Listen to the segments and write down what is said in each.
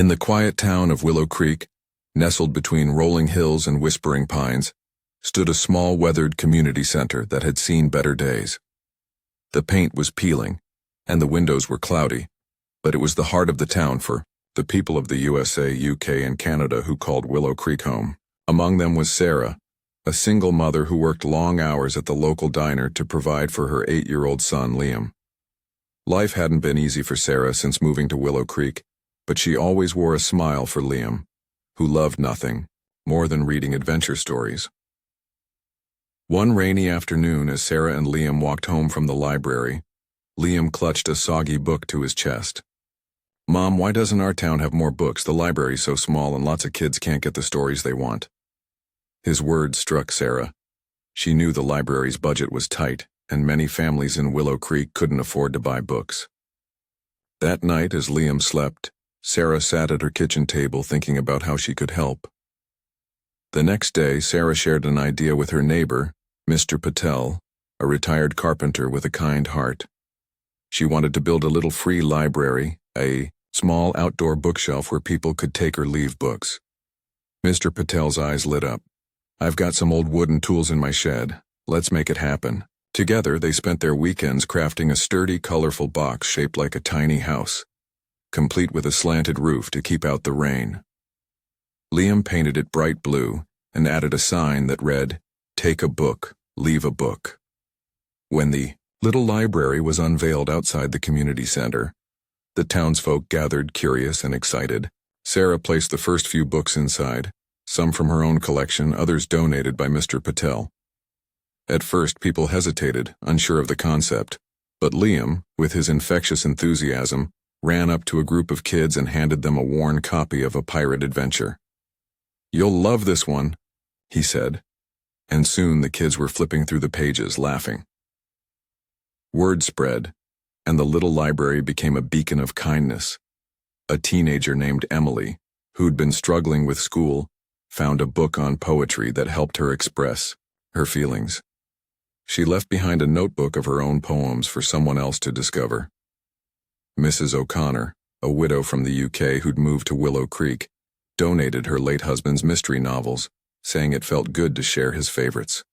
In the quiet town of Willow Creek, nestled between rolling hills and whispering pines, stood a small weathered community center that had seen better days. The paint was peeling, and the windows were cloudy, but it was the heart of the town for the people of the USA, UK, and Canada who called Willow Creek home. Among them was Sarah, a single mother who worked long hours at the local diner to provide for her 8-year-old son, Liam. Life hadn't been easy for Sarah since moving to Willow Creek, but she always wore a smile for Liam, who loved nothing more than reading adventure stories. One rainy afternoon, as Sarah and Liam walked home from the library, Liam clutched a soggy book to his chest. "Mom, why doesn't our town have more books? The library's so small and lots of kids can't get the stories they want." His words struck Sarah. She knew the library's budget was tight, and many families in Willow Creek couldn't afford to buy books. That night, as Liam slept, Sarah sat at her kitchen table thinking about how she could help. The next day, Sarah shared an idea with her neighbor, Mr. Patel, a retired carpenter with a kind heart. She wanted to build a little free library, a small outdoor bookshelf where people could take or leave books. Mr. Patel's eyes lit up. "I've got some old wooden tools in my shed. Let's make it happen." Together, they spent their weekends crafting a sturdy, colorful box shaped like a tiny house, complete with a slanted roof to keep out the rain. Liam painted it bright blue and added a sign that read, "Take a book, leave a book." When the little library was unveiled outside the community center, the townsfolk gathered, curious and excited. Sarah placed the first few books inside, some from her own collection, others donated by Mr. Patel. At first, people hesitated, unsure of the concept, but Liam, with his infectious enthusiasm, ran up to a group of kids and handed them a worn copy of a pirate adventure. "You'll love this one," he said, and soon the kids were flipping through the pages, laughing. Word spread, and the little library became a beacon of kindness. A teenager named Emily, who'd been struggling with school, found a book on poetry that helped her express her feelings. She left behind a notebook of her own poems for someone else to discover. Mrs. O'Connor, a widow from the UK who'd moved to Willow Creek, donated her late husband's mystery novels, saying it felt good to share his favorites.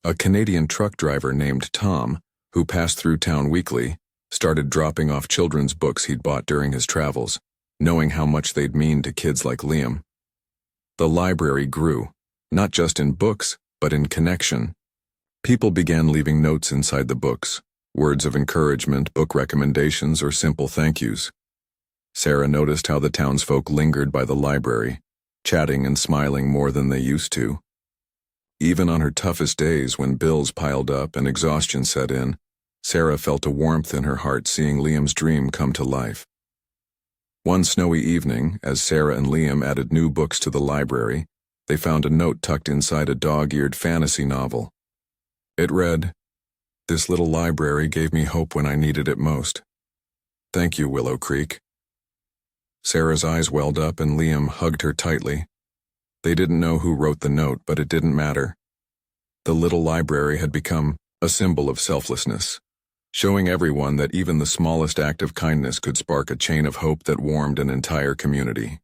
A Canadian truck driver named Tom, who passed through town weekly, started dropping off children's books he'd bought during his travels, knowing how much they'd mean to kids like Liam. The library grew, not just in books, but in connection. People began leaving notes inside the books, words of encouragement, book recommendations, or simple thank yous. Sarah noticed how the townsfolk lingered by the library, chatting and smiling more than they used to. Even on her toughest days, when bills piled up and exhaustion set in, Sarah felt a warmth in her heart seeing Liam's dream come to life. One snowy evening, as Sarah and Liam added new books to the library, they found a note tucked inside a dog-eared fantasy novel. It read, "This little library gave me hope when I needed it most. Thank you, Willow Creek." Sarah's eyes welled up and Liam hugged her tightly. They didn't know who wrote the note, but it didn't matter. The little library had become a symbol of selflessness, showing everyone that even the smallest act of kindness could spark a chain of hope that warmed an entire community.